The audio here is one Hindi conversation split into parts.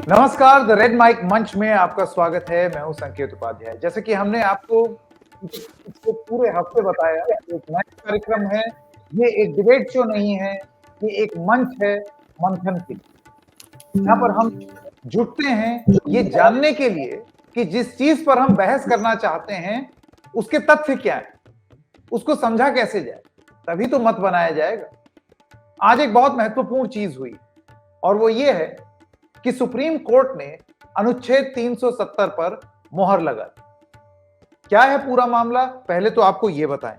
नमस्कार, द रेड माइक मंच में आपका स्वागत है। मैं हूं संकेत उपाध्याय। जैसे कि हमने आपको इसको पूरे हफ्ते बताया, एक नया कार्यक्रम है। ये एक डिबेट शो नहीं है, ये एक मंच है मंथन के लिए। यहाँ पर हम जुटते हैं ये जानने के लिए कि जिस चीज पर हम बहस करना चाहते हैं उसके तथ्य क्या है, उसको समझा कैसे जाए, तभी तो मत बनाया जाएगा। आज एक बहुत महत्वपूर्ण चीज हुई और वो ये है कि सुप्रीम कोर्ट ने अनुच्छेद 370 पर मोहर लगा दी। क्या है पूरा मामला, पहले तो आपको यह बताएं।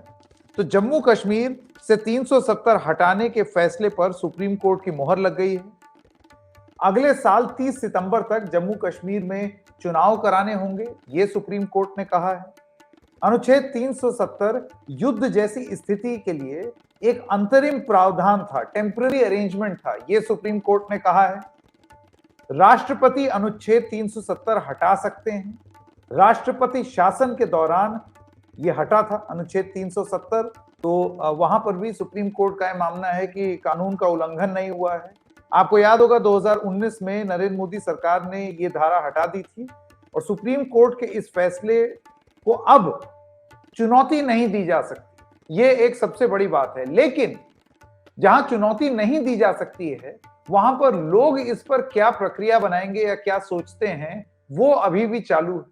तो जम्मू कश्मीर से 370 हटाने के फैसले पर सुप्रीम कोर्ट की मोहर लग गई है। अगले साल 30 सितंबर तक जम्मू कश्मीर में चुनाव कराने होंगे, यह सुप्रीम कोर्ट ने कहा है। अनुच्छेद 370 युद्ध जैसी स्थिति के लिए एक अंतरिम प्रावधान था, टेम्पररी अरेंजमेंट था, यह सुप्रीम कोर्ट ने कहा है। राष्ट्रपति अनुच्छेद 370 हटा सकते हैं। राष्ट्रपति शासन के दौरान यह हटा था अनुच्छेद 370, तो वहां पर भी सुप्रीम कोर्ट का यह मानना है कि कानून का उल्लंघन नहीं हुआ है। आपको याद होगा 2019 में नरेंद्र मोदी सरकार ने यह धारा हटा दी थी और सुप्रीम कोर्ट के इस फैसले को अब चुनौती नहीं दी जा सकती। यह एक सबसे बड़ी बात है। लेकिन जहां चुनौती नहीं दी जा सकती है वहां पर लोग इस पर क्या प्रक्रिया बनाएंगे या क्या सोचते हैं वो अभी भी चालू है।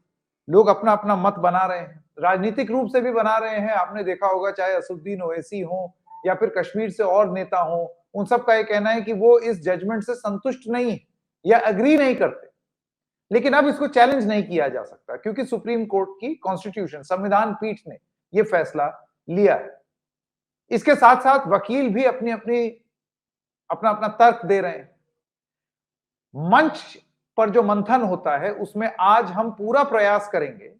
लोग अपना अपना मत बना रहे हैं, राजनीतिक रूप से भी बना रहे हैं। आपने देखा होगा चाहे असदुद्दीन ओवैसी हो या फिर कश्मीर से और नेता हो, उन सब का यह कहना है कि वो इस जजमेंट से संतुष्ट नहीं है या अग्री नहीं करते। लेकिन अब इसको चैलेंज नहीं किया जा सकता क्योंकि सुप्रीम कोर्ट की कॉन्स्टिट्यूशन संविधान पीठ ने यह फैसला लिया है। इसके साथ साथ वकील भी अपनी अपनी अपना अपना तर्क दे रहे हैं। मंच पर जो मंथन होता है उसमें आज हम पूरा प्रयास करेंगे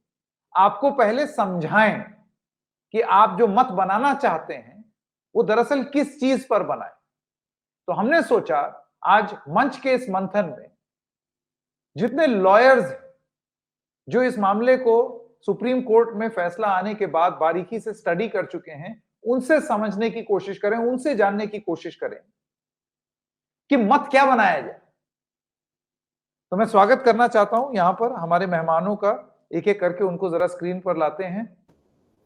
आपको पहले समझाएं कि आप जो मत बनाना चाहते हैं वो दरअसल किस चीज पर बनाए। तो हमने सोचा आज मंच के इस मंथन में जितने लॉयर्स जो इस मामले को सुप्रीम कोर्ट में फैसला आने के बाद बारीकी से स्टडी कर चुके हैं, उनसे समझने की कोशिश करें, उनसे जानने की कोशिश करें कि मत क्या बनाया जाए। तो मैं स्वागत करना चाहता हूं यहां पर हमारे मेहमानों का, एक एक करके उनको जरा स्क्रीन पर लाते हैं।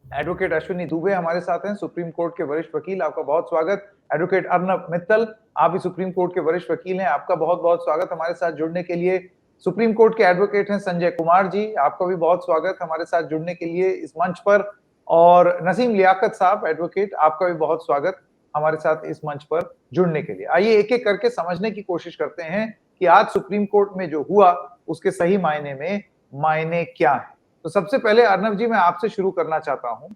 एडवोकेट अश्विनी दुबे हमारे साथ हैं, सुप्रीम कोर्ट के वरिष्ठ वकील, आपका बहुत स्वागत। एडवोकेट अर्नब मित्तल, आप भी सुप्रीम कोर्ट के वरिष्ठ वकील हैं, आपका बहुत बहुत स्वागत हमारे साथ जुड़ने के लिए। सुप्रीम कोर्ट के एडवोकेट हैं संजय कुमार जी, आपका भी बहुत स्वागत हमारे साथ जुड़ने के लिए इस मंच पर। और नसीम लियाकत साहब एडवोकेट, आपका भी बहुत स्वागत हमारे साथ इस मंच पर जुड़ने के लिए। आइए एक एक करके समझने की कोशिश करते हैं कि आज सुप्रीम कोर्ट में जो हुआ उसके सही मायने में मायने क्या है। तो सबसे पहले अर्नब जी मैं आपसे शुरू करना चाहता हूं।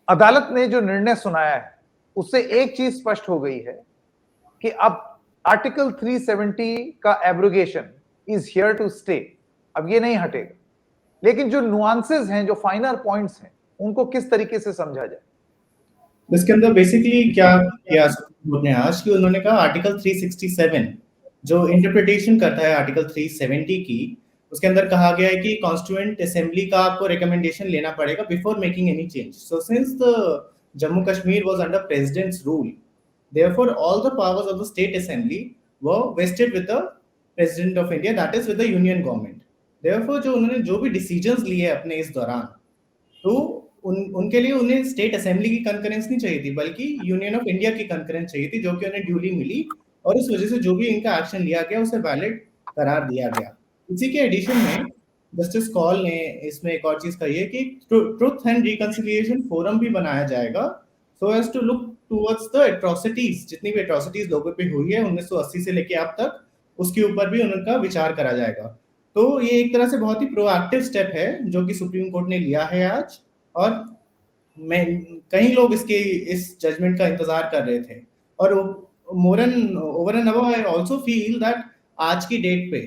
अदालत ने जो निर्णय सुनाया है उससे एक चीज स्पष्ट हो गई है कि अब आर्टिकल 370 का abrogation is here to stay, अब ये नहीं हटेगा। लेकिन जो नुआंसेस हैं, जो फाइनर पॉइंट्स हैं, उनको किस तरीके से समझा जाए। इसके अंदर बेसिकली क्या किया सुप्रीम कोर्ट ने आज कि उन्होंने कहा आर्टिकल 367 जो इंटरप्रिटेशन करता है आर्टिकल 370 की, उसके अंदर कहा गया है कि कॉन्स्टिट्यूएंट असेंबली का आपको रिकमेंडेशन लेना पड़ेगा before making any change. So since the Jammu Kashmir was under presidents rule, therefore all the powers of the state assembly were vested with the president of India, that is with the union government. Therefore जो उन्होंने जो भी डिसीजंस लिए अपने इस दौरान, तो उनके लिए उन्हें स्टेट असेंबली की कंकरेंस नहीं चाहिए थी बल्कि यूनियन ऑफ इंडिया की कंकरेंस चाहिए थी, जो कि उन्हें ड्यूली मिली और इस वजह से जो भी इनका एक्शन लिया गया उसे वैलिड करार दिया गया। इसी के एडिशन में जस्टिस कॉल ने इसमें एक और चीज कही है कि ट्रुथ एंड रिकंसिलिएशन फोरम भी बनाया जाएगा so as to look towards the atrocities, जितनी भी एट्रोसिटीज लोगों पे हुई है 1980 से लेके अब तक, उसके ऊपर भी उनका विचार करा जाएगा। तो ये एक तरह से बहुत ही प्रोएक्टिव स्टेप है जो कि सुप्रीम कोर्ट ने लिया है आज, और मैं कई लोग इसके इस जजमेंट का इंतजार कर रहे थे। और over and above I also feel that आज की डेट पे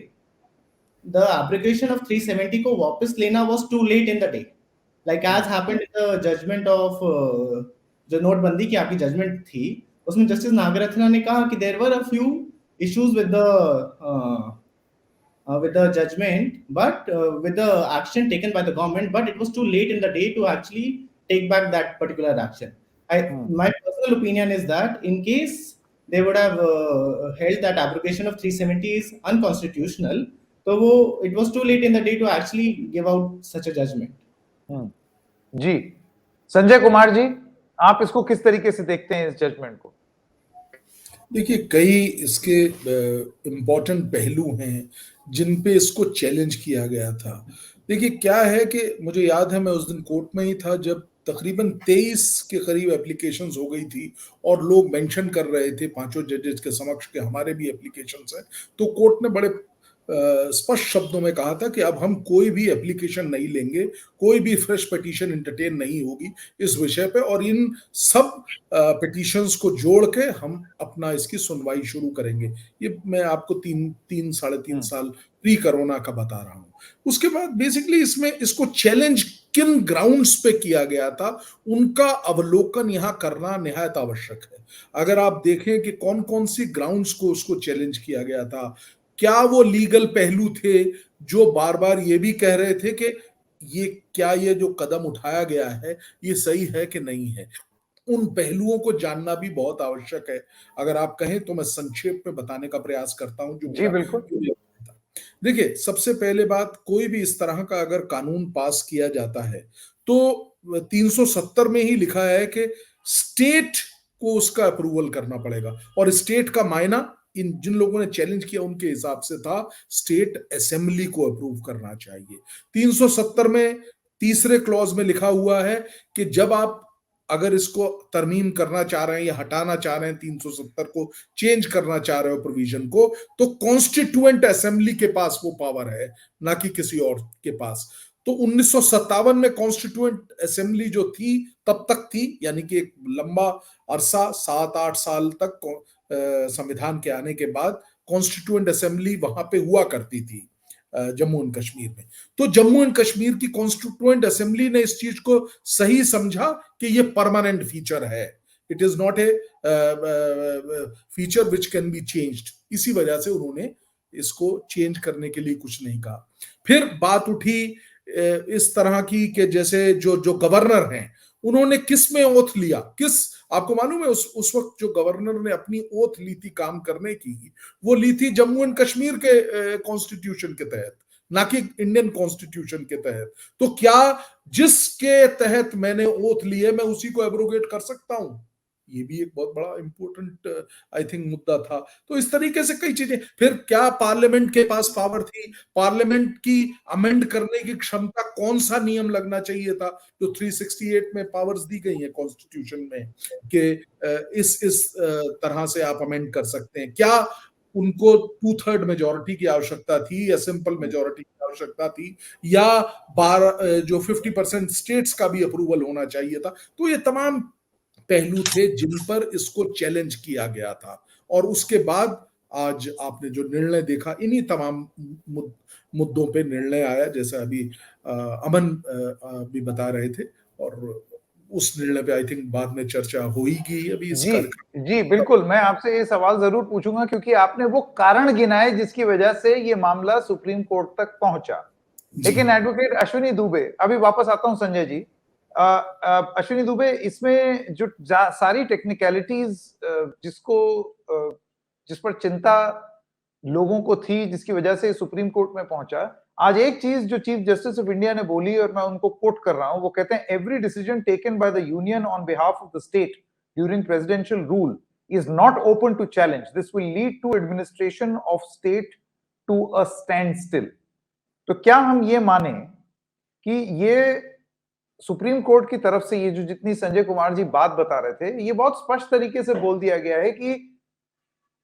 द एप्लीकेशन ऑफ 370 को वापस लेना was too late in the day, like as happened in the judgment of जो नोटबंदी की आपकी जजमेंट थी, उसमें जस्टिस नागरत्ना ने कहा कि there were a few issues with the judgment, but with the action taken by the government, but it was too late in the day to actually take back that particular action. My personal opinion is that in case they would have held that abrogation of 370 is unconstitutional. तो वो it was too late in the day to actually give out such a judgment. जी, संजय कुमार जी, आप इसको किस तरीके से देखते हैं इस जजमेंट को? देखिए, कई इसके इम्पोर्टेंट पहलू हैं जिन पे इसको चैलेंज किया गया था। देखिए, क्या है कि मुझे याद है मैं उस दिन कोर्ट में ही था जब तकरीबन 23 के करीब एप्लीकेशंस हो गई थी और लोग मेंशन कर रहे थे पांचों जजेस के समक्ष के हमारे भी एप्लीकेशंस हैं। तो कोर्ट ने बड़े स्पष्ट शब्दों में कहा था कि अब हम कोई भी एप्लीकेशन नहीं लेंगे, कोई भी फ्रेश पिटीशन एंटरटेन नहीं होगी इस विषय पे, और इन सब पिटीशंस को जोड़ के हम अपना इसकी सुनवाई शुरू करेंगे। ये मैं आपको साढ़े तीन साल प्री कोरोना का बता रहा हूं। उसके बाद बेसिकली इसमें इसको चैलेंज किन ग्राउंड्स पे किया गया था उनका अवलोकन यहां करना निहायत आवश्यक है। अगर आप देखें कि कौन कौन सी ग्राउंड्स को उसको चैलेंज किया गया था, क्या वो लीगल पहलू थे जो बार बार ये भी कह रहे थे कि ये जो कदम उठाया गया है ये सही है कि नहीं है, उन पहलुओं को जानना भी बहुत आवश्यक है। अगर आप कहें तो मैं संक्षेप में बताने का प्रयास करता हूं जो जी बिल्कुल। देखिए, सबसे पहले बात, कोई भी इस तरह का अगर कानून पास किया जाता है तो 370 में ही लिखा है कि स्टेट को उसका अप्रूवल करना पड़ेगा, और स्टेट का मायना इन जिन लोगों ने चैलेंज किया उनके हिसाब से था स्टेट असेंबली को अप्रूव करना चाहिए। 370 में तीसरे क्लॉज में लिखा हुआ है कि जब आप अगर इसको तरमीम करना चाह रहे हैं या हटाना चाह रहे हैं, 370 को चेंज करना चाह रहे हो प्रोविजन को, तो कॉन्स्टिट्यूएंट असेंबली के पास वो पावर है, ना कि किसी और के पास। तो 1957 में कॉन्स्टिट्यूएंट असेंबली जो थी तब तक थी, यानी कि एक लंबा अरसा 7-8 साल तक संविधान के आने के बाद कॉन्स्टिट्यूएंट असेंबली वहां पे हुआ करती थी जम्मू एंड कश्मीर में। तो जम्मू एंड कश्मीर की कॉन्स्टिट्यूएंट असेंबली ने इस चीज को सही समझा कि ये परमानेंट फीचर है, it is not a feature which can be changed. इसी वजह से उन्होंने इसको चेंज करने के लिए कुछ नहीं कहा। फिर बात उठी इस तरह की कि जैसे जो गवर्नर हैं उन्होंने किस में ओथ लिया, आपको मालूम है उस वक्त जो गवर्नर ने अपनी ओथ ली थी काम करने की, वो ली थी जम्मू एंड कश्मीर के कॉन्स्टिट्यूशन के तहत, ना कि इंडियन कॉन्स्टिट्यूशन के तहत। तो क्या जिसके तहत मैंने ओथ ली है मैं उसी को एब्रोगेट कर सकता हूं? ये भी एक बहुत बड़ा इंपॉर्टेंट आई थिंक मुद्दा था। तो इस तरीके से कई चीजें। फिर क्या पार्लियामेंट के पास पावर थी, पार्लियामेंट की अमेंड करने की क्षमता, कौन सा नियम लगना चाहिए था जो 368 में पावर्स दी गई है कॉन्स्टिट्यूशन में कि इस तरह से आप अमेंड कर सकते हैं। क्या उनको 2/3 मेजोरिटी की आवश्यकता थी या सिंपल मेजोरिटी की आवश्यकता थी, या 50% स्टेट्स का भी अप्रूवल होना चाहिए था। तो ये तमाम पहलू थे जिन पर इसको चैलेंज किया गया था, और उसके बाद आज आपने जो निर्णय देखा, इन्हीं तमाम मुद्दों पे निर्णय आया, जैसा अभी अमन भी बता रहे थे, और उस निर्णय पे आई थिंक बाद में चर्चा होगी अभी इस कार्यक्रम। जी बिल्कुल, मैं आपसे ये सवाल जरूर पूछूंगा क्योंकि आपने वो कारण गिनाए जिसकी वजह से ये मामला सुप्रीम कोर्ट तक पहुंचा। लेकिन एडवोकेट अश्विनी दुबे, अभी वापस आता हूं संजय जी। अश्विनी दुबे, इसमें जो सारी टेक्निकलिटीज जिस पर चिंता लोगों को थी, जिसकी वजह से सुप्रीम कोर्ट में पहुंचा, आज एक चीज जो चीफ जस्टिस ऑफ इंडिया ने बोली और मैं उनको कोट कर रहा हूं, वो कहते हैं every decision taken by the union on behalf of the state during presidential rule is not open to challenge, this will lead to administration of state to a standstill. तो क्या हम ये माने कि ये सुप्रीम कोर्ट की तरफ से ये जो जितनी संजय कुमार जी बात बता रहे थे, ये बहुत स्पष्ट तरीके से बोल दिया गया है कि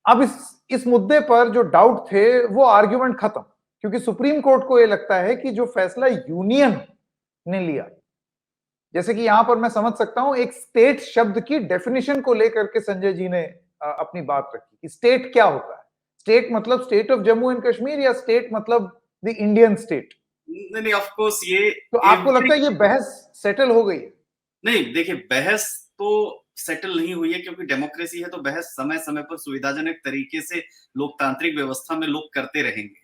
अब इस मुद्दे पर जो डाउट थे वो आर्ग्यूमेंट खत्म, क्योंकि सुप्रीम कोर्ट को ये लगता है कि जो फैसला यूनियन ने लिया, जैसे कि यहां पर मैं समझ सकता हूं एक स्टेट शब्द की डेफिनेशन को लेकर के संजय जी ने अपनी बात रखी कि स्टेट क्या होता है, स्टेट मतलब state of Jammu and Kashmir या स्टेट मतलब द इंडियन स्टेट। नहीं, ऑफ कोर्स ये तो आपको लगता है ये बहस सेटल हो गई है? नहीं, देखिए बहस तो सेटल नहीं हुई है, क्योंकि डेमोक्रेसी है तो बहस समय समय पर सुविधाजनक तरीके से लोकतांत्रिक व्यवस्था में लोग करते रहेंगे।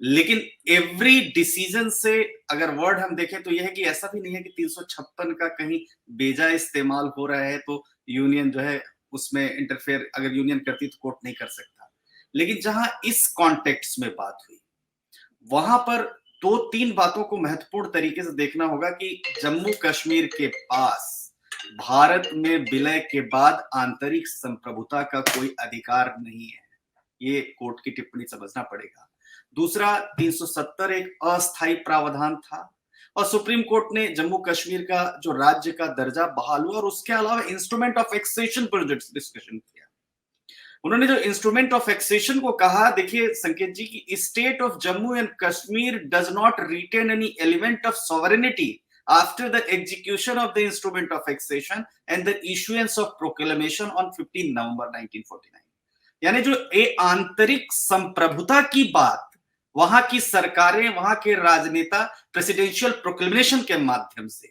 लेकिन एवरी डिसीजन से अगर वर्ड हम देखें तो यह है कि ऐसा भी नहीं है कि 356 का कहीं बेजा इस्तेमाल हो रहा है तो यूनियन जो है उसमें इंटरफेयर अगर यूनियन करती तो कोर्ट नहीं कर सकता। लेकिन जहां इस कॉन्टेक्स्ट में बात हुई वहां पर 2-3 बातों को महत्वपूर्ण तरीके से देखना होगा कि जम्मू कश्मीर के पास भारत में विलय के बाद आंतरिक संप्रभुता का कोई अधिकार नहीं है, ये कोर्ट की टिप्पणी समझना पड़ेगा। दूसरा, 370 एक अस्थायी प्रावधान था और सुप्रीम कोर्ट ने जम्मू कश्मीर का जो राज्य का दर्जा बहाल हुआ और उसके अलावा इंस्ट्रूमेंट ऑफ एक्सेशन पर डिस्कशन किया। उन्होंने जो इंस्ट्रूमेंट ऑफ एक्सेशन को कहा, देखिए संकेत जी, की state of Jammu and Kashmir does not retain any element of sovereignty after the execution of the instrument of accession and the issuance of proclamation on 15 November 1949। यानी जो आंतरिक संप्रभुता की बात वहां की सरकारें, वहां के राजनेता प्रेसिडेंशियल प्रोक्लेमेशन के माध्यम से,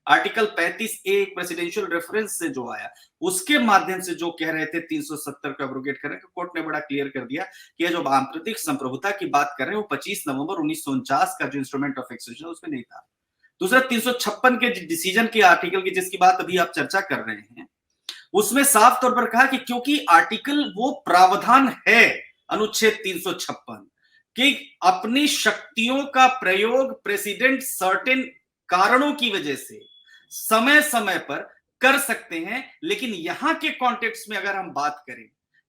आर्टिकल 35A एक प्रेसिडेंशियल रेफरेंस से जो आया उसके माध्यम से जो कह रहे थे 370 को एब्रोगेट कर रहे हैं, कोर्ट ने बड़ा क्लियर कर दिया कि जो आंतरिक संप्रभुता की बात कर रहे हैं वो 25 नवंबर 1949 का जो इंस्ट्रूमेंट ऑफ एक्सेशन उसमें नहीं था। दूसरा, 356 के डिसीजन के आर्टिकल की जिसकी बात अभी आप चर्चा कर रहे हैं, उसमें साफ तौर पर कहा कि क्योंकि आर्टिकल वो प्रावधान है अनुच्छेद 356 कि अपनी शक्तियों का प्रयोग प्रेसिडेंट सर्टेन कारणों की वजह से समय समय पर कर सकते हैं। लेकिन यहां के कॉन्टेक्स्ट में अगर हम बात करें,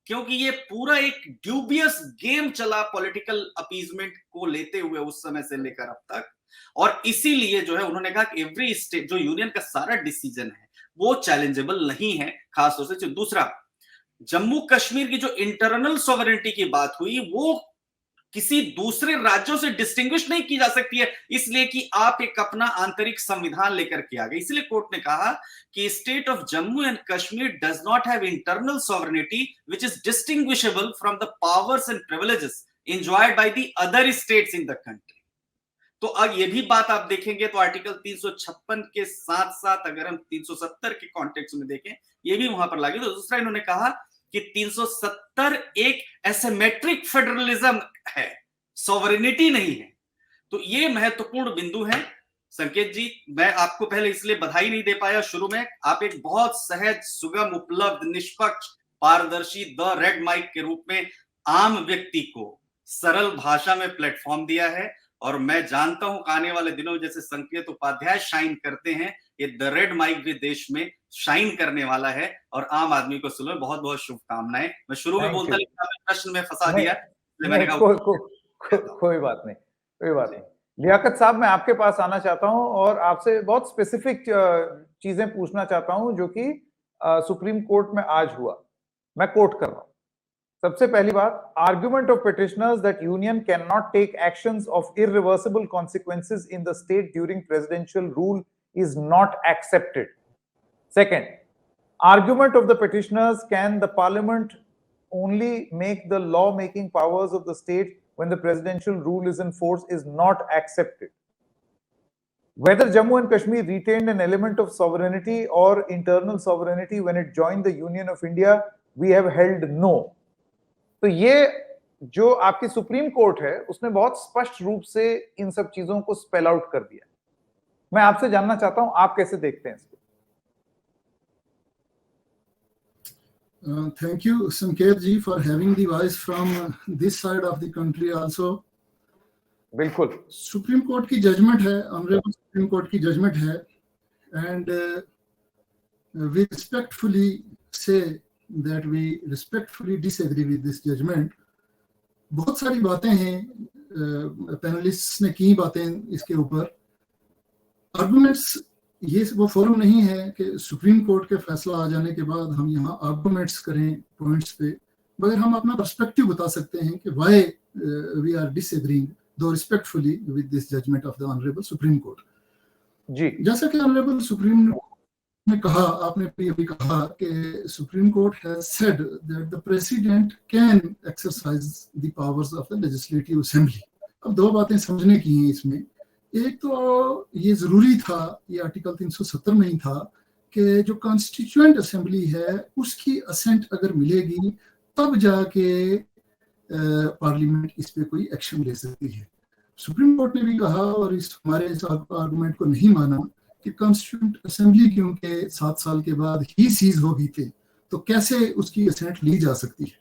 क्योंकि ये पूरा एक ड्यूबियस गेम चला पॉलिटिकल अपीजमेंट को लेते हुए उस समय से लेकर अब तक, और इसीलिए जो है उन्होंने कहा कि एवरी स्टेट जो यूनियन का सारा डिसीजन है वो चैलेंजेबल नहीं है, खासतौर से। दूसरा, जम्मू कश्मीर की जो इंटरनल सॉवरेनिटी की बात हुई वो किसी दूसरे राज्यों से डिस्टिंग्विश नहीं की जा सकती है, इसलिए कि आप एक अपना आंतरिक संविधान लेकर के आ गए। इसलिए कोर्ट ने कहा कि state of Jammu and Kashmir does not have internal sovereignty which is distinguishable from the powers and privileges enjoyed by the other states in the country. तो अब ये भी बात आप देखेंगे तो आर्टिकल 356 के साथ साथ अगर हम 370 के कॉन्टेक्स्ट में देखें, ये भी वहां पर लागू। तो दूसरा, इन्होंने कहा कि 370 एक एसिमेट्रिक फेडरलिज्म है, सॉवरेनिटी नहीं है। तो ये महत्वपूर्ण बिंदु है। संकेत जी, मैं आपको पहले इसलिए बधाई नहीं दे पाया शुरू में, आप एक बहुत सहज, सुगम, उपलब्ध, निष्पक्ष, पारदर्शी द रेड माइक के रूप में आम व्यक्ति को सरल भाषा में प्लेटफॉर्म दिया है, और मैं जानता हूं कि आने वाले दिनों में जैसे संकेत उपाध्याय शाइन करते हैं, ये द रेड माइक भी देश में शाइन करने वाला है और आम आदमी को सुनो। बहुत बहुत शुभकामनाएं। मैं शुरू में बोलता लेकिन आपने प्रश्न में फंसा दिया, मैंने कहा कोई बात नहीं, कोई बात नहीं। लियाकत साहब, मैं आपके पास आना चाहता हूं और आपसे बहुत स्पेसिफिक चीजें पूछना चाहता हूं जो कि सुप्रीम कोर्ट में आज हुआ। मैं कोट कर रहा हूं। सबसे पहली बात, argument of petitioners that union can not take actions of irreversible consequences in the state during presidential rule is not accepted. Second, argument of the petitioners, can the parliament only make the law-making powers of the state when the presidential rule is in force is not accepted. Whether Jammu and Kashmir retained an element of sovereignty or internal sovereignty when it joined the Union of India, we have held no. तो ये जो आपकी सुप्रीम कोर्ट है उसने बहुत स्पष्ट रूप से इन सब चीजों को स्पेल आउट कर दिया। मैं आपसे जानना चाहता हूं आप कैसे देखते हैं इसको? Thank you, Sanket ji, for having the voice from this side of the country also. बिल्कुल। सुप्रीम कोर्ट की जजमेंट है, ऑनरेबल सुप्रीम कोर्ट की जजमेंट है, and we respectfully say that we respectfully disagree with this judgment. बहुत सारी बातें हैं, पैनलिस्ट्स ने की बातें इसके ऊपर। आर्गुमेंट्स, ये वो फोरम नहीं है कि सुप्रीम कोर्ट के फैसला आ जाने के बाद हम यहाँ आर्गुमेंट्स करें पॉइंट्स पे, मगर हम अपना पर्सपेक्टिव बता सकते हैं कि why we are disagreeing though respectfully with this judgement of the honourable Supreme Court. जी, जैसा कि ऑनरेबल सुप्रीम ने कहा, आपने अभी कहा कि supreme court has said that the president can exercise the powers of the legislative assembly. अब दो बातें समझने की हैं इसमें। एक तो ये जरूरी था, ये आर्टिकल 370 में ही था कि जो कॉन्स्टिट्यूएंट असेंबली है उसकी असेंट अगर मिलेगी तब जाके पार्लियामेंट इस पे कोई एक्शन ले सकती है। सुप्रीम कोर्ट ने भी कहा और हमारे इस आर्गुमेंट को नहीं माना कि कॉन्स्टिट्यूएंट असेंबली क्योंकि 7 साल के बाद ही सीज हो गई थी, तो कैसे उसकी असेंट ली जा सकती है।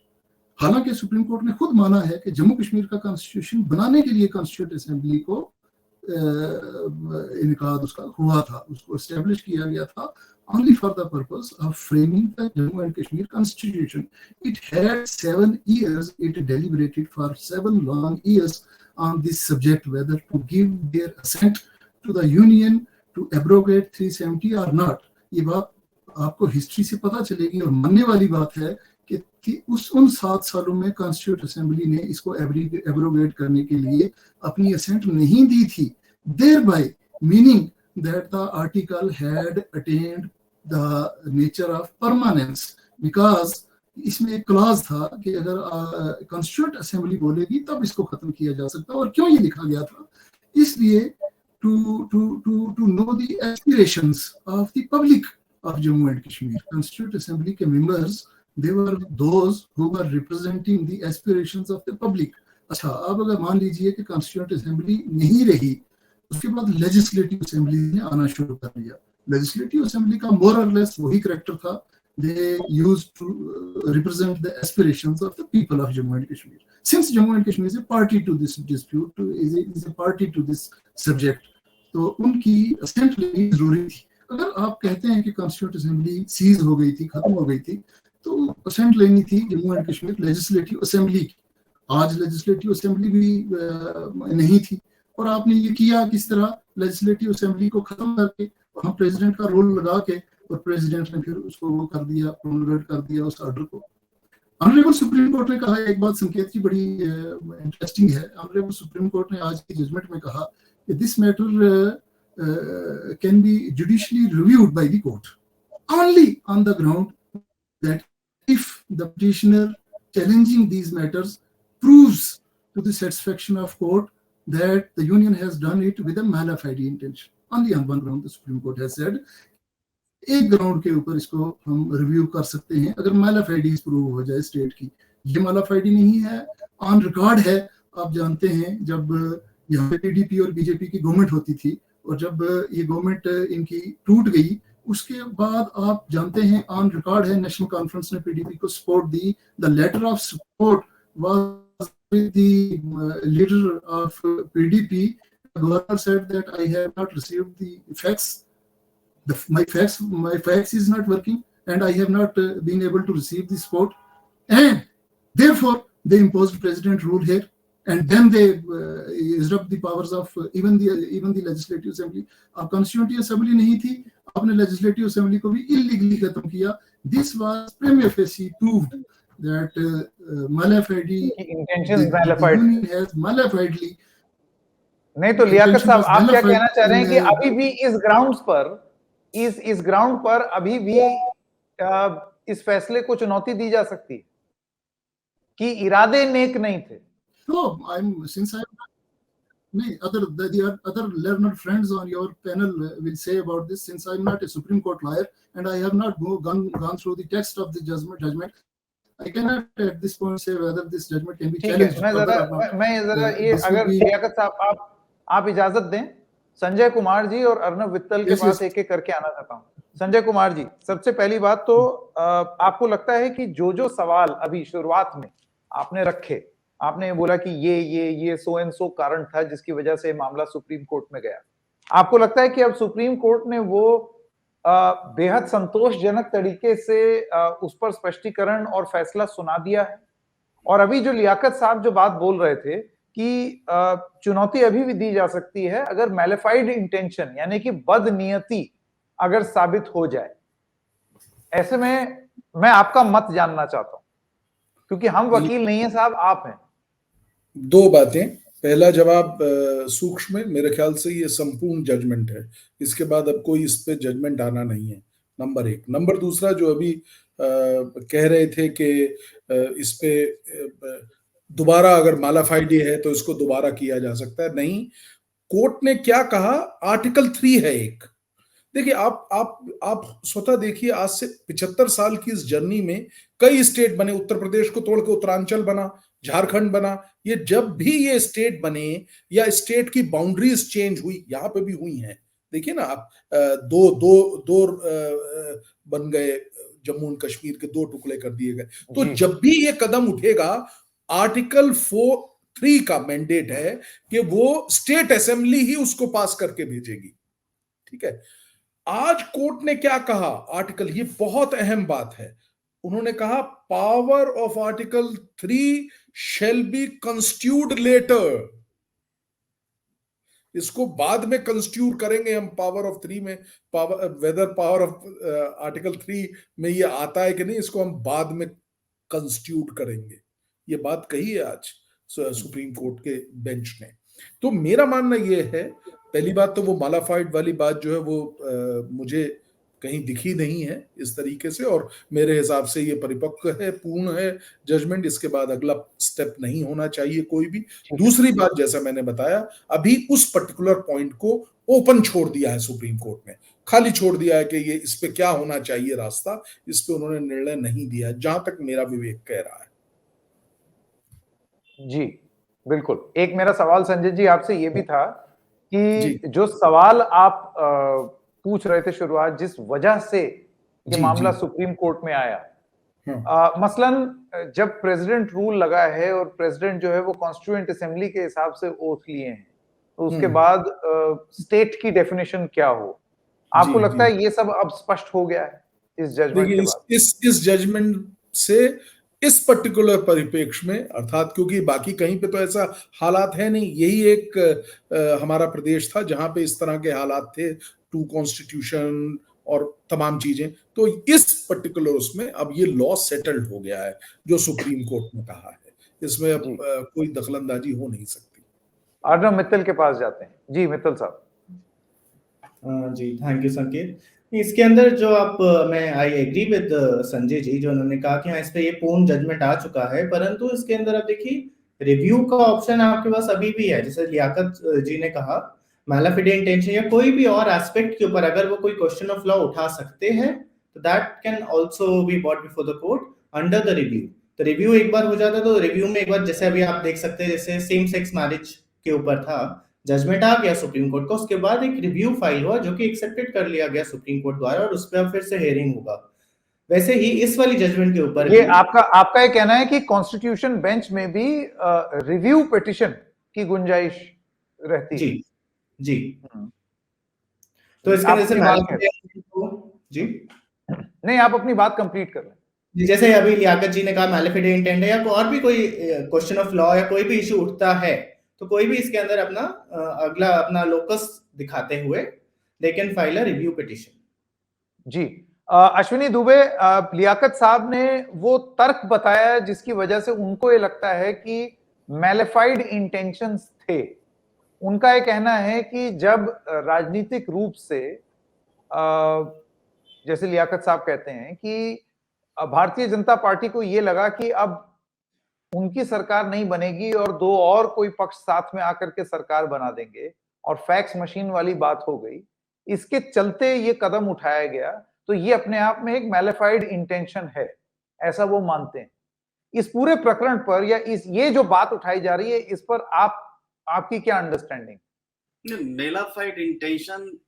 हालांकि सुप्रीम कोर्ट ने खुद माना है कि जम्मू कश्मीर का कॉन्स्टिट्यूशन बनाने के लिए कॉन्स्टिट्यूंट असेंबली को इनकाद उसका हुआ था, उसको एस्टेब्लिश किया गया था only for the purpose of framing the Jammu and Kashmir constitution. It had 7 years, it deliberated for 7 long years on this subject, whether to give their assent to the union to abrogate 370 or not. ये बात आपको हिस्ट्री से पता चलेगी और मानने वाली बात है कि उन 7 सालों में कॉन्स्टिट्यूंट असेंबली ने इसको एब्रोगेट करने के लिए अपनी असेंट नहीं दी थी, thereby meaning that the article had attained the nature of permanence, because इसमें एक क्लॉज था कि अगर कॉन्स्टिट्यूंट असेंबली बोलेगी तब इसको खत्म किया जा सकता है। और क्यों ये लिखा गया था? इसलिए to know the aspirations of the public of Jammu and Kashmir. Constituent Assembly के members, they were those who were representing the aspirations of the public. अच्छा, अब अगर मान लीजिए कि Constituent Assembly नहीं रही, उसके बाद Legislative Assembly ने आना शुरू कर दिया। Legislative Assembly का more or less वही character था, they used to represent the aspirations of the people of Jammu and Kashmir. Since Jammu and Kashmir is a party to this dispute, is a party to this subject, तो उनकी assent लेनी जरूरी थी। अगर आप कहते हैं कि कॉन्स्टिट्यूंट असेंबली सीज हो गई थी, खत्म हो गई थी, तो असेंट लेनी थी Jammu and Kashmir legislative assembly की। आज लेजिस्लेटिव असेंबली भी नहीं थी और आपने ये किया किस तरह, लेजिस्लेटिव असेंबली को खत्म करके वहाँ प्रेसिडेंट का रोल लगा के, और प्रेसिडेंट ने फिर उसको वो कर दिया, प्रोमोगेट कर दिया उस ऑर्डर को। ऑनरेबल सुप्रीम कोर्ट ने कहा, एक बात संकेत की बड़ी इंटरेस्टिंग है, ऑनरेबल सुप्रीम कोर्ट ने आज की जजमेंट में कहा कि this matter can be judicially reviewed by the court only on the ground that if the petitioner challenging these matters proves to the satisfaction of court that the union has done it with a mala fide intention. Only on one ground the Supreme Court has said, एक ग्राउंड के ऊपर इसको हम रिव्यू कर सकते हैं अगर माला फाइडी प्रूव हो जाए स्टेट की। ये माला फाइडी नहीं है, ऑन रिकॉर्ड है। आप जानते हैं जब यहाँ पे पीडीपी और बीजेपी की गवर्नमेंट होती थी और जब ये गवर्नमेंट इनकी टूट गई, उसके बाद आप जानते हैं ऑन रिकॉर्ड है, नेशनल कॉन्फ्रेंस ने पीडीपी को सपोर्ट दी। The letter of support was with the leader of PDP. Governor said that I have not received the fax, my fax is not working and I have not been able to receive the support, and therefore they imposed president rule here, and then they usurped the powers of even the legislative assembly. अब constituent assembly नहीं थी, आपने legislative assembly को भी illegally खत्म किया। This was prima facie proved that mala fide intentions malified has mala fidely। नहीं तो लियाकत साहब, आप क्या कहना चाह रहे हैं कि अभी भी इस ग्राउंड पर अभी भी इस फैसले को चुनौती दी जा सकती है कि इरादे नेक नहीं थे? No, other learned friends on your panel will say about this. Since I'm not a Supreme Court lawyer and I have not gone through the text of the judgment, I cannot at this point say whether this judgment can be challenged. मैं जरा ये अगर लियाकत साहब आप इजाजत दें, संजय कुमार जी और अर्नब वित्तल के पास एक एक करके आना चाहता हूँ। संजय कुमार जी, सबसे पहली बात तो आपको लगता है कि जो सवाल अभी शुरुआत में आपने रखे, आपने बोला कि ये सो एंड सो कारण था जिसकी वजह से मामला सुप्रीम कोर्ट में गया, आपको लगता है कि अब सुप्रीम कोर्ट ने वो बेहद संतोषजनक तरीके से उस पर स्पष्टीकरण और फैसला सुना दिया है? और अभी जो लियाकत साहब जो बात बोल रहे थे कि चुनौती अभी भी दी जा सकती है अगर मैलिफाइड इंटेंशन यानी कि बदनीयती अगर साबित हो जाए, ऐसे में मैं आपका मत जानना चाहता हूं क्योंकि हम वकील नहीं है साहब, आप हैं। दो बातें, पहला जवाब सूक्ष्म में, मेरे ख्याल से ये संपूर्ण जजमेंट है, इसके बाद अब कोई इस पे जजमेंट आना नहीं है, नंबर एक। नंबर दूसरा, जो अभी कह रहे थे कि इस पे दोबारा अगर मालाफाइडी है तो इसको दोबारा किया जा सकता है, नहीं। कोर्ट ने क्या कहा, आर्टिकल 3 है एक। देखिए आप स्वतः देखिए, आज से 75 साल की इस जर्नी में कई स्टेट बने, उत्तर प्रदेश को तोड़ के उत्तरांचल बना, झारखंड बना। ये जब भी ये स्टेट बने या स्टेट की बाउंड्रीज चेंज हुई, यहाँ पे भी हुई हैं, देखिए ना आप, दो दो दो बन गए, जम्मू एंड कश्मीर के दो टुकड़े कर दिए गए। तो जी। जब भी ये कदम उठेगा, आर्टिकल 4(3) का मैंडेट है कि वो स्टेट असेंबली ही उसको पास करके भेजेगी। ठीक है। आज कोर्ट ने क्या कहा, आर्टिकल, ये बहुत अहम बात है, उन्होंने कहा power of article 3 shall be constitute later. इसको बाद में कंस्टिट्यूट करेंगे हम पावर ऑफ 3 में, power whether power of article 3 में ये आता है कि नहीं, इसको हम बाद में कंस्टिट्यूट करेंगे। ये बात कही है आज सुप्रीम कोर्ट के बेंच ने। तो मेरा मानना ये है, पहली बात तो वो मालाफाइड वाली बात जो है वो मुझे कहीं दिखी नहीं है इस तरीके से, और मेरे हिसाब से ये परिपक्व है, पूर्ण है जजमेंट। इसके बाद अगला स्टेप नहीं होना चाहिए कोई भी। दूसरी बात, जैसा मैंने बताया, अभी उस पर्टिकुलर पॉइंट को ओपन छोड़ दिया है सुप्रीम कोर्ट ने, खाली छोड़ दिया है कि ये इस पे क्या होना चाहिए रास्ता, इस पे उन्होंने निर्णय नहीं दिया, जहां तक मेरा विवेक कह रहा है। जी बिल्कुल। एक मेरा सवाल संजय जी आपसे ये भी था जी कि जो सवाल आप पूछ रहे थे शुरुआत, जिस वजह से ये जी मामला जी सुप्रीम कोर्ट में आया, हाँ मसलन जब प्रेसिडेंट रूल लगा है और प्रेसिडेंट जो है वो कॉन्स्टिट्यूएंट असेंबली के हिसाब से ओथ लिए हैं, तो उसके बाद स्टेट की डेफिनेशन क्या हो, आपको जी लगता जी है ये सब अब स्पष्ट हो गया है इस जजमेंट देखिए, के इस बाद? इस जजमेंट से, इस पर्टिकुलर परिप्रेक्ष्य में, अर्थात क्योंकि बाकी कहीं पे तो ऐसा हालात है नहीं, यही एक हमारा प्रदेश था जहां पे इस तरह के हालात थे, 2 कॉन्स्टिट्यूशन और तमाम चीजें। तो इस पर्टिकुलर उसमें अब ये लॉ सेटल्ड हो गया है, जो सुप्रीम कोर्ट ने कहा है, इसमें अब जी। कोई दखलंदाजी हो नहीं सकती। अर्नब मित्तल के पास जाते हैं। जी मित्तल साहब। जी, थैंक यू संकेत। इसके अंदर जो आप, मैं I agree with Sanjay ji, जो उन्होंने कहा कि हाँ, इस पे ये पूर्ण जजमेंट आ चुका है, परंतु इसके अंदर आप देखिए रिव्यू का ऑप्शन आपके पास अभी भी है। जैसे लियाकत जी ने कहा, मैलाफिडे इंटेंशन या कोई भी और एस्पेक्ट के ऊपर अगर वो कोई क्वेश्चन ऑफ लॉ उठा सकते हैं, तो that can also be bought before the court under the review. तो रिव्यू एक बार हो जाता है, तो रिव्यू में एक बार, जैसे अभी आप देख सकते हैं, जैसे सेम सेक्स मैरिज के ऊपर था, जजमेंट आ गया सुप्रीम कोर्ट का, उसके बाद एक रिव्यू फाइल हुआ जो कि एक्सेप्टेड कर लिया गया सुप्रीम कोर्ट द्वारा, और उस पर अब फिर से हियरिंग होगा। वैसे ही इस वाली जजमेंट के ऊपर ये भी आपका ये कहना है कि कॉन्स्टिट्यूशन बेंच में भी रिव्यू पिटिशन की गुंजाइश रहती जी है? जी। हम्म। तो इसके आप जैसे अपनी बात करें। जी नहीं, आप अपनी बात कंप्लीट कर लें। जी, जैसे अभी लियाकत जी ने कहा मैलिफिडे इंटेंट है, या और भी कोई क्वेश्चन ऑफ लॉ या कोई भी इशू उठता है, तो कोई भी इसके अंदर अपना अगला अपना लोकस दिखाते हुए they can file a review petition. जी। अश्विनी दुबे, लियाकत साहब ने वो तर्क बताया जिसकी वजह से उनको ये लगता है कि मैलिफाइड इंटेंशंस थे। उनका ये कहना है कि जब राजनीतिक रूप से, जैसे लियाकत साहब कहते हैं कि भारतीय जनता पार्टी को ये लगा कि अब उनकी सरकार नहीं बनेगी और दो और कोई पक्ष साथ में आकर के सरकार बना देंगे, और फैक्स मशीन वाली बात हो गई, इसके चलते ये कदम उठाया गया, तो ये अपने आप में एक मैलिफाइड इंटेंशन है, ऐसा वो मानते हैं। इस पूरे प्रकरण पर, या ये जो बात उठाई जा रही है, इस पर आपकी क्या अंडरस्टैंडिंग? मेलाफाइड इंटेंशन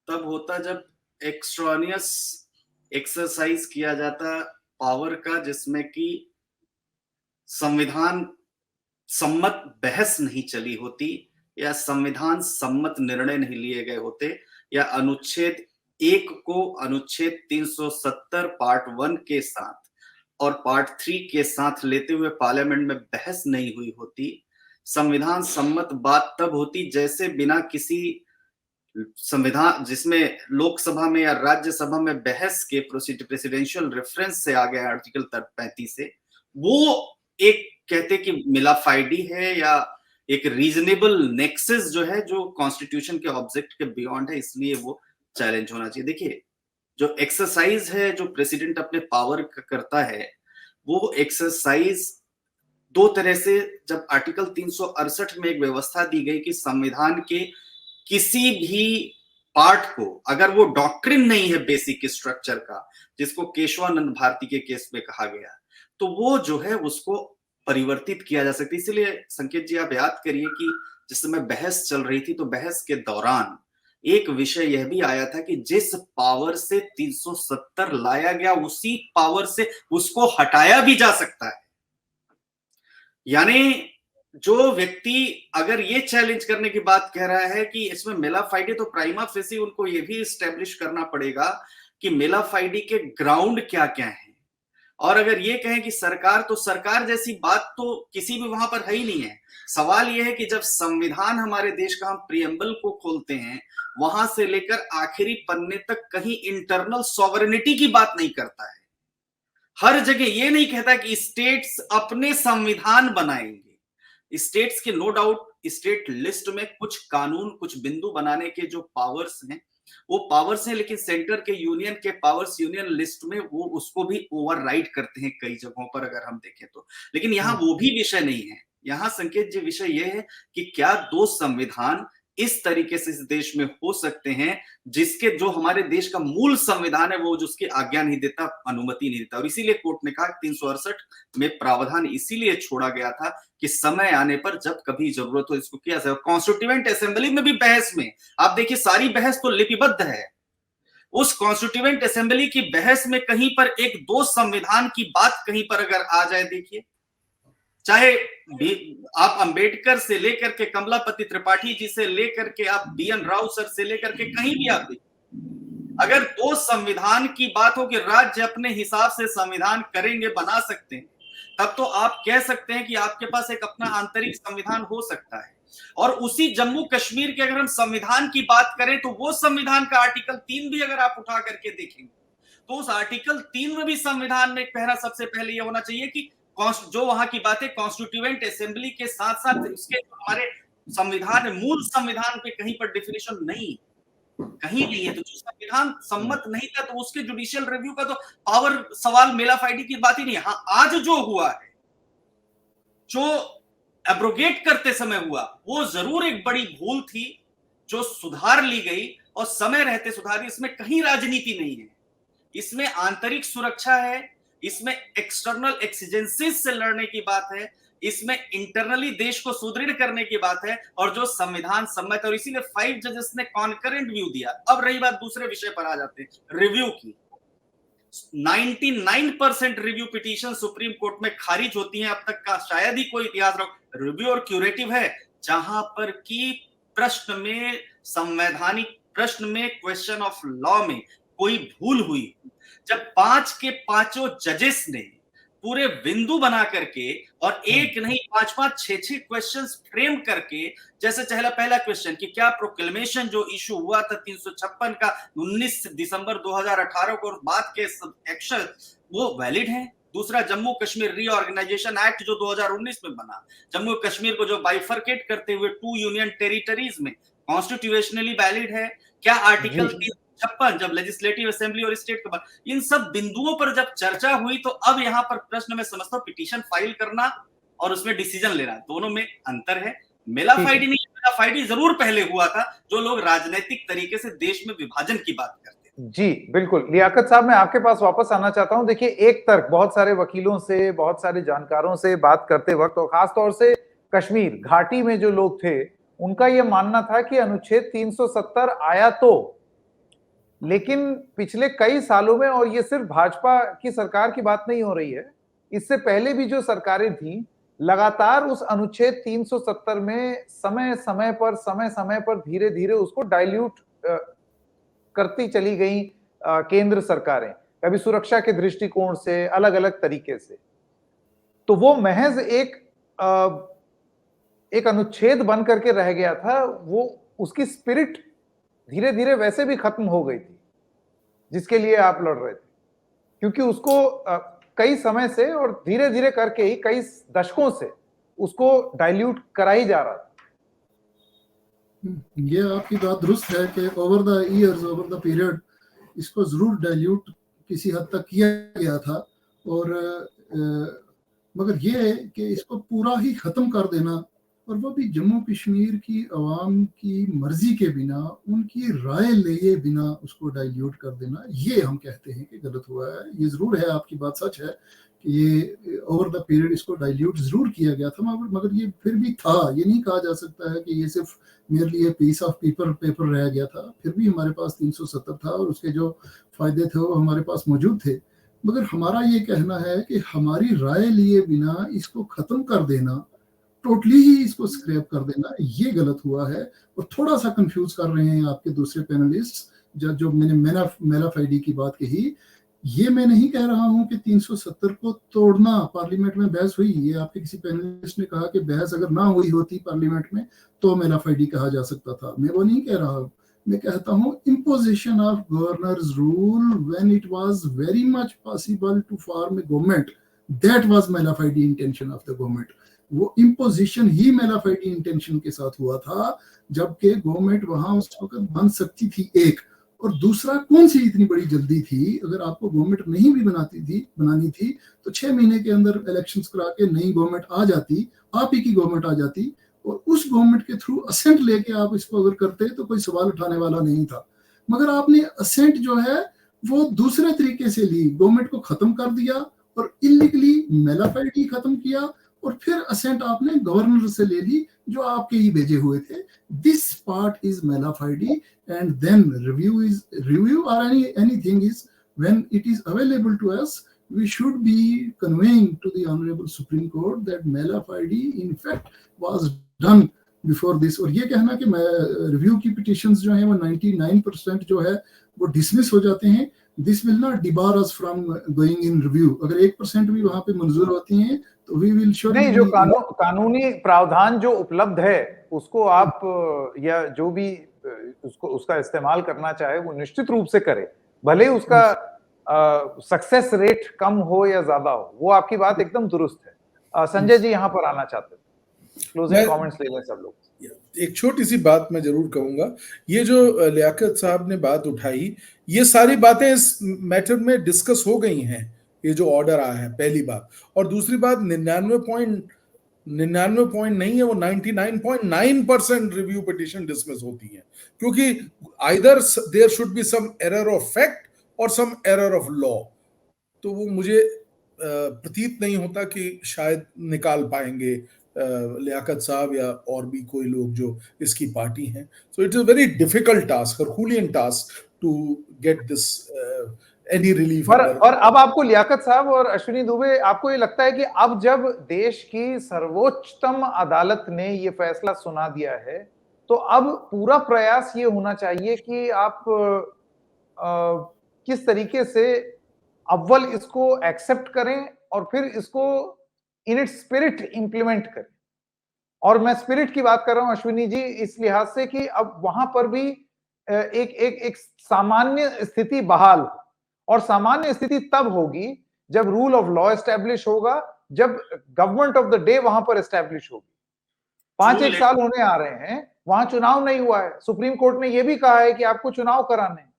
तब होता जब एक्स्ट्रानियस एक्सरसाइज किया जाता पावर का, जिसमें कि संविधान सम्मत बहस नहीं चली होती, या संविधान सम्मत निर्णय नहीं लिए गए होते, या अनुच्छेद 1 को अनुच्छेद 370 पार्ट 1 के साथ और पार्ट 3 के साथ लेते हुए पार्लियामेंट में बहस नहीं हुई होती। संविधान सम्मत बात तब होती जैसे बिना किसी संविधान, जिसमें लोकसभा में या राज्यसभा में बहस के प्रेसिडेंशियल रेफरेंस से आ गया आर्टिकल 35 से, वो एक कहते कि मिलाफाइडी है, या एक रीजनेबल नेक्सस जो है, जो कॉन्स्टिट्यूशन के ऑब्जेक्ट के बियॉन्ड है, इसलिए वो चैलेंज होना चाहिए। देखिए, जो एक्सरसाइज है जो प्रेसिडेंट अपने पावर का करता है, वो एक्सरसाइज दो तरह से, जब आर्टिकल 368 में एक व्यवस्था दी गई कि संविधान के किसी भी पार्ट को, अगर वो डॉक्ट्रिन नहीं है बेसिक स्ट्रक्चर का, जिसको केशवानंद भारती के केस में कहा गया, तो वो जो है उसको परिवर्तित किया जा सकता है। इसलिए संकेत जी, आप याद करिए कि जिस समय बहस चल रही थी, तो बहस के दौरान एक विषय यह भी आया था कि जिस पावर से 370 लाया गया उसी पावर से उसको हटाया भी जा सकता है। यानी जो व्यक्ति अगर ये चैलेंज करने की बात कह रहा है कि इसमें मेला फाइडी, तो प्राइमा फेसी उनको ये भी एस्टेब्लिश करना पड़ेगा कि मेला फाइडी के ग्राउंड क्या क्या है। और अगर ये कहें कि सरकार, तो सरकार जैसी बात तो किसी भी वहां पर है ही नहीं है। सवाल यह है कि जब संविधान हमारे देश का हम प्रियम्बल को खोलते हैं, वहां से लेकर आखिरी पन्ने तक कहीं इंटरनल सॉवरेनिटी की बात नहीं करता है। हर जगह ये नहीं कहता कि स्टेट्स अपने संविधान बनाएंगे। स्टेट्स के नो डाउट स्टेट लिस्ट में कुछ कानून, कुछ बिंदु बनाने के जो पावर्स हैं वो पावर्स हैं, लेकिन सेंटर के यूनियन के पावर्स यूनियन लिस्ट में वो उसको भी ओवरराइड करते हैं कई जगहों पर अगर हम देखें तो। लेकिन यहाँ वो भी विषय नहीं है। यहाँ संकेत जी विषय ये है कि क्या दो संविधान इस तरीके से इस देश में हो सकते हैं जिसके जो हमारे देश का मूल संविधान है वो जिसकी आज्ञा नहीं देता, अनुमति नहीं देता। और इसीलिए कोर्ट ने कहा 368 में प्रावधान इसीलिए छोड़ा गया था कि समय आने पर जब कभी जरूरत हो इसको किया जाए। कॉन्स्टिट्यूएंट असेंबली में भी बहस में आप देखिए सारी बहस तो लिपिबद्ध है। उस कॉन्स्टिट्यूएंट असेंबली की बहस में कहीं पर एक दो संविधान की बात कहीं पर अगर आ जाए, देखिए चाहे आप अंबेडकर से लेकर के कमलापति त्रिपाठी जी से लेकर के आप BN राव सर से लेकर के कहीं भी आप देखिए, अगर दो संविधान की बात हो कि राज्य अपने हिसाब से संविधान करेंगे, बना सकते हैं, तब तो आप कह सकते हैं कि आपके पास एक अपना आंतरिक संविधान हो सकता है। और उसी जम्मू कश्मीर के अगर हम संविधान की बात करें तो वो संविधान का आर्टिकल 3 भी अगर आप उठा करके देखेंगे तो उस आर्टिकल 3 में भी संविधान में पहला सबसे पहले यह होना चाहिए कि जो वहां की बातें कॉन्स्टिट्यूएंट असेंबली के साथ साथ उसके हमारे संविधान, मूल संविधान पे कहीं पर डिफिनेशन नहीं, कहीं नहीं है। तो जो संविधान सम्मत नहीं था तो उसके जुडिशियल रिव्यू का तो पावर सवाल मेला फाइडी की बात ही नहीं है। हाँ, आज जो हुआ है, जो एब्रोगेट करते समय हुआ, वो जरूर एक बड़ी भूल थी जो सुधार ली गई और समय रहते सुधारी। इसमें कहीं राजनीति नहीं है, इसमें आंतरिक सुरक्षा है, इसमें एक्सटर्नल एक्सिजेंसीज से लड़ने की बात है, इसमें इंटरनली देश को सुदृढ़ करने की बात है और जो संविधान सम्मत है। और इसीलिए 5 जजेस ने कॉन्करेंट व्यू दिया। अब रही बात दूसरे विषय पर आ जाते हैं, रिव्यू की। 99% रिव्यू पिटीशन सुप्रीम कोर्ट में खारिज होती हैं अब तक का शायद ही कोई इतिहास रहो। रिव्यू और क्यूरेटिव है जहां पर की प्रश्न में, संवैधानिक प्रश्न में, क्वेश्चन ऑफ लॉ में कोई भूल हुई, जब 5 के 5 जजेस ने पूरे बिंदु बना करके और एक नहीं 5-5, 6-6 क्वेश्चंस फ्रेम करके, जैसे पहला क्वेश्चन कि क्या प्रोक्लेमेशन जो इशू हुआ था 356 का 19 दिसंबर 2018 को, बाद के एक्शन वो वैलिड है। दूसरा, जम्मू कश्मीर रीऑर्गेनाइजेशन एक्ट जो 2019 में बना, जम्मू कश्मीर को जो बाइफरकेट करते हुए 2 यूनियन टेरिटरीज में, कॉन्स्टिट्यूशनली वैलिड है क्या? आर्टिकल 56 जब लेजिस्लेटिव असेंबली और स्टेट के बाद, इन सब बिंदुओं पर जब चर्चा हुई तो अब यहां पर प्रश्न में समझता हूं पिटीशन फाइल करना और उसमें डिसीजन लेना, दोनों में अंतर है। मेला फाइडी नहीं, मेला फाइडी जरूर पहले हुआ था जो लोग राजनीतिक तरीके से देश में विभाजन की बात करते हैं। जी बिल्कुल। लियाकत साहब, मैं आपके पास वापस आना चाहता हूं। देखिए, एक तर्क बहुत सारे वकीलों से, बहुत सारे जानकारों से बात करते वक्त और खासतौर से कश्मीर घाटी में जो लोग थे उनका यह मानना था कि अनुच्छेद 370 आया तो, लेकिन पिछले कई सालों में, और ये सिर्फ भाजपा की सरकार की बात नहीं हो रही है, इससे पहले भी जो सरकारें थी लगातार उस अनुच्छेद 370 में समय समय पर धीरे धीरे उसको डाइल्यूट करती चली गई केंद्र सरकारें, कभी सुरक्षा के दृष्टिकोण से, अलग अलग तरीके से। तो वो महज एक अनुच्छेद बन करके रह गया था, वो उसकी स्पिरिट धीरे धीरे वैसे भी खत्म हो गई थी जिसके लिए आप लड़ रहे थे, क्योंकि उसको कई समय से और धीरे धीरे करके ही कई दशकों से उसको डाइल्यूट करा ही जा रहा था। ये आपकी बात दुरुस्त है कि over the years, over the period इसको जरूर डाइल्यूट किसी हद तक किया गया था, और मगर ये है कि इसको पूरा ही खत्म कर देना और वो भी जम्मू कश्मीर की अवाम की मर्जी के बिना, उनकी राय लिए बिना उसको डाइल्यूट कर देना, ये हम कहते हैं कि गलत हुआ है। ये जरूर है, आपकी बात सच है कि ये ओवर द पीरियड इसको डाइल्यूट जरूर किया गया था, मगर ये फिर भी था। ये नहीं कहा जा सकता है कि ये सिर्फ मेरे लिए पीस ऑफ पेपर रह गया था। फिर भी हमारे पास 370 था और उसके जो फायदे थे वो हमारे पास मौजूद थे। मगर हमारा ये कहना है कि हमारी राय लिए बिना इसको खत्म कर देना, टोटली ही इसको स्क्रैप कर देना, ये गलत हुआ है। और थोड़ा सा कंफ्यूज कर रहे हैं आपके दूसरे पैनलिस्ट जो मैंने मेलाफाइडी की बात कही। ये मैं नहीं कह रहा हूं कि 370 को तोड़ना, पार्लियामेंट में बहस हुई, ये आपके किसी पैनलिस्ट ने कहा कि बहस अगर ना हुई होती पार्लियामेंट में तो मेलाफाइडी कहा जा सकता था। मैं वो नहीं कह रहा हूं। मैं कहता हूं imposition of governor's rule when it was very much possible to form a government, that was mala fide intention of the government। वो imposition ही मेलाफाइडी इंटेंशन के साथ हुआ था, जबकि गवर्नमेंट वहां उस वक्त बन सकती थी एक। और दूसरा, कौन सी इतनी बड़ी जल्दी थी? अगर आपको गवर्नमेंट नहीं भी बनानी थी तो 6 महीने के अंदर इलेक्शंस करा के नई गवर्नमेंट आ जाती, आप ही की गवर्नमेंट आ जाती, और उस गवर्नमेंट के थ्रू असेंट लेके आप इसको अगर करते तो कोई सवाल उठाने वाला नहीं था। मगर आपने असेंट जो है वो दूसरे तरीके से ली, गवर्नमेंट को खत्म कर दिया और इलीगली मेलाफाइडी खत्म किया, और फिर असेंट आपने गवर्नर से ले ली जो आपके ही भेजे हुए थे। This part is mala fide, and then review और anything is when it is available to us, we should be conveying to the honorable Supreme Court that mala fide in fact was done before this। और ये कहना कि रिव्यू की पिटिशंस जो हैं वो 99% जो है वो डिसमिस हो जाते हैं, this will not debar us from going in review. अगर 1% भी वहां पे मंजूर होती हैं तो वी विल श्योरली नहीं, जो कानूनी प्रावधान जो उपलब्ध है उसको आप या जो भी उसका इस्तेमाल करना चाहे वो निश्चित रूप से करे, भले उसका सक्सेस रेट कम हो या ज्यादा हो। वो आपकी बात एकदम दुरुस्त है। संजय जी यहाँ पर आना चाहते हैं, क्लोजिंग कमेंट्स ले लें सब लोग। एक छोटी सी बात मैं जरूर कहूंगा, ये जो लियाकत साहब ने बात उठाई, ये सारी बातें इस मैटर में डिस्कस हो गई हैं, ये जो ऑर्डर आया है, पहली बात। और दूसरी बात, 99 पॉइंट नहीं है, वो 99.9% रिव्यू पिटिशन डिसमिस होती है, क्योंकि either there should be some error of fact और सम एरर ऑफ लॉ। तो वो मुझे प्रतीत नहीं होता कि शायद निकाल पाएंगे लियाकत साहब या और भी कोई लोग जो इसकी पार्टी हैं। So it is a very difficult task, Herculean task to get this any relief. और अब आपको लियाकत साहब और अश्विनी दुबे, आपको ये लगता है कि अब जब देश की सर्वोच्चतम अदालत ने ये फैसला सुना दिया है तो अब पूरा प्रयास ये होना चाहिए कि आप किस तरीके से अव्वल इसको एक्सेप्ट करें और फिर इसको इन इट्स स्पिरिट इंप्लीमेंट करें। और मैं स्पिरिट की बात कर रहा हूं अश्विनी जी, इस लिहाज से कि अब वहां पर भी एक सामान्य स्थिति बहाल हो, और सामान्य स्थिति तब होगी जब रूल ऑफ लॉ एस्टेब्लिश होगा, जब गवर्नमेंट ऑफ द डे वहां पर एस्टेब्लिश होगी। 5-1 साल होने आ रहे हैं, वहां चुनाव नहीं हुआ है। सुप्रीम कोर्ट ने यह भी कहा है कि आपको चुनाव कराने।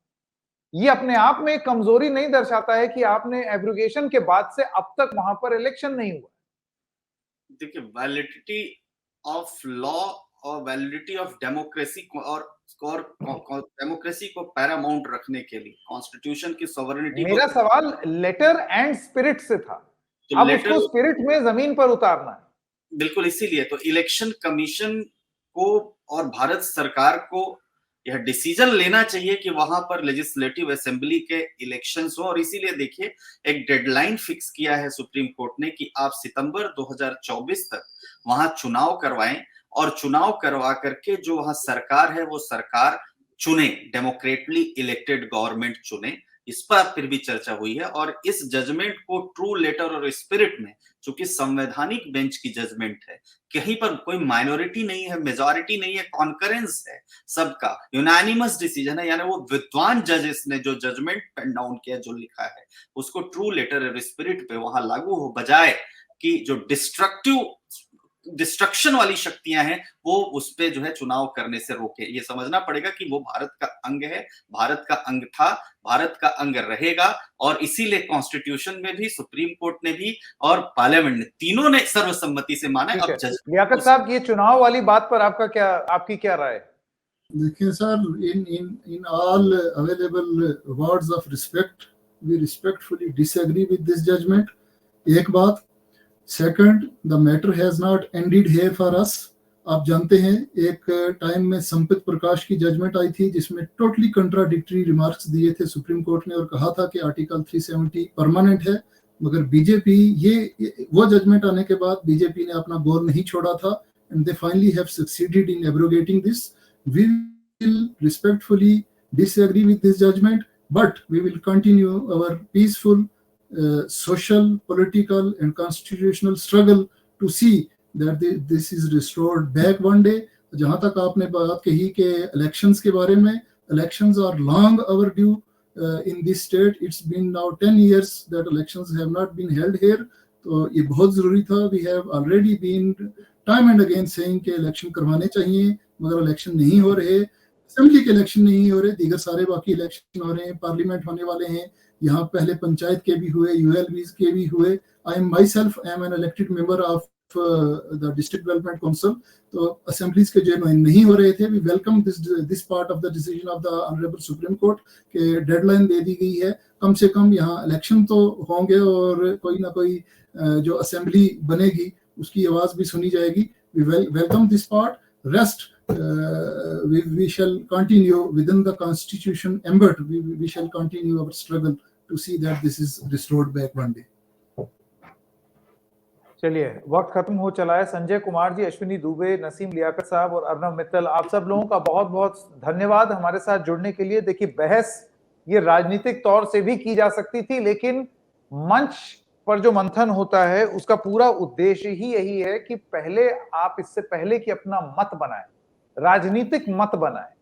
ये अपने आप में कमजोरी नहीं दर्शाता है कि आपने एब्रोगेशन के बाद से अब तक वहां पर इलेक्शन नहीं हुआ? देखिए, वैलिडिटी ऑफ लॉ और वैलिडिटी ऑफ डेमोक्रेसी और डेमोक्रेसी को पैरामाउंट रखने के लिए कॉन्स्टिट्यूशन की सॉवरेनिटी। मेरा सवाल लेटर एंड स्पिरिट से था, अब उसको स्पिरिट में जमीन पर उतारना है। बिल्कुल, इसीलिए तो इलेक्शन कमीशन को और भारत सरकार को यह डिसीजन लेना चाहिए कि वहां पर लेजिस्लेटिव असेंबली के इलेक्शंस हो। और इसीलिए देखिए, एक डेडलाइन फिक्स किया है सुप्रीम कोर्ट ने कि आप सितंबर 2024 तक वहां चुनाव करवाएं, और चुनाव करवा करके जो वहां सरकार है वो सरकार चुने, डेमोक्रेटली इलेक्टेड गवर्नमेंट चुने। इस पर फिर भी चर्चा हुई है, और इस जजमेंट को ट्रू लेटर और स्पिरिट में, चूंकि संवैधानिक बेंच की जजमेंट है, कहीं पर कोई माइनॉरिटी नहीं है, मेजॉरिटी नहीं है, कॉन्करेंस है, सबका यूनानिमस डिसीजन है, यानी वो विद्वान जजेस ने जो जजमेंट पेन डाउन किया, जो लिखा है, उसको ट्रू लेटर और स्पिरिट पे वहां लागू हो, बजाय कि जो डिस्ट्रक्टिव डिस्ट्रक्शन वाली शक्तियां हैं वो उस पे जो है चुनाव करने से रोके। ये समझना पड़ेगा कि वो भारत का अंग है, भारत का अंग था, भारत का अंग रहेगा, और इसीलिए कॉन्स्टिट्यूशन में भी, सुप्रीम कोर्ट ने भी और पार्लियामेंट ने, तीनों ने सर्वसम्मति से माना है। अब लियाकत साहब, ये चुनाव वाली बात पर आपकी क्या राय है? देखिए sir, in all available words of respect, we respectfully disagree with this judgment. एक बात। Second, the matter has not ended here for us. आप जानते हैं एक टाइम में संपित प्रकाश की जजमेंट आई थी जिसमें टोटली कंट्राडिक्टरी रिमार्क्स दिए थे सुप्रीम कोर्ट ने और कहा था कि आर्टिकल 370 परमानेंट है, मगर बीजेपी, ये वो जजमेंट आने के बाद बीजेपी ने अपना गोल नहीं छोड़ा था, and they finally have succeeded in abrogating this. We will respectfully disagree with this judgment, but we will continue our peaceful social, political and constitutional struggle to see that this is restored back one day. जहाँ तक आपने बात कही कि elections के बारे में, elections are long overdue in this state. It's been now 10 years that elections have not been held here. तो ये बहुत ज़रूरी था। We have already been time and again saying कि election करवाने चाहिए, मगर इलेक्शन नहीं हो रहे, असेंबली के इलेक्शन नहीं हो रहे, दीगर सारे बाकी इलेक्शन हो रहे हैं, पार्लियामेंट होने वाले हैं, यहाँ पहले पंचायत के भी हुए, यूएलबीज के भी हुए। I am myself am an elected member of the district development council. तो असेंबलीज के जो नहीं हो रहे थे, we welcome this part of the decision of the honourable Supreme Court के डेडलाइन दे दी गई है। कम से कम यहाँ इलेक्शन तो होंगे और कोई ना कोई जो असेंबली बनेगी उसकी आवाज भी सुनी जाएगी। We welcome this part. Rest, we shall continue within the constitution embed. We shall continue our struggle to see that this is restored back one day. चलिए, वक्त खत्म हो चला है। संजय कुमार जी, अश्विनी दुबे, नसीम लियाकत साहब और अर्नब मित्तल, आप सब लोगों का बहुत बहुत धन्यवाद हमारे साथ जुड़ने के लिए। देखिए, बहस ये राजनीतिक तौर से भी की जा सकती थी, लेकिन मंच पर जो मंथन होता है उसका पूरा उद्देश्य ही यही है कि पहले आप, इससे पहले कि अपना मत बनाएं, राजनीतिक मत बनाएं,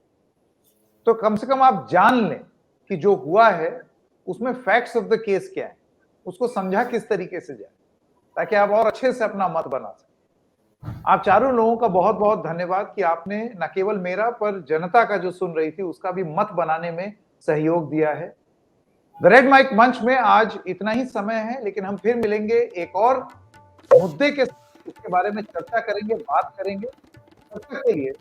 तो कम से कम आप जान लें कि जो हुआ है उसमें फैक्ट्स ऑफ द केस क्या है, उसको समझा किस तरीके से जाए, ताकि आप और अच्छे से अपना मत बना सकें। आप चारों लोगों का बहुत बहुत धन्यवाद कि आपने न केवल मेरा पर जनता का जो सुन रही थी उसका भी मत बनाने में सहयोग दिया है। द रेड माइक मंच में आज इतना ही समय है, लेकिन हम फिर मिलेंगे एक और मुद्दे के, उसके बारे में चर्चा करेंगे, बात करेंगे। तब तक के लिए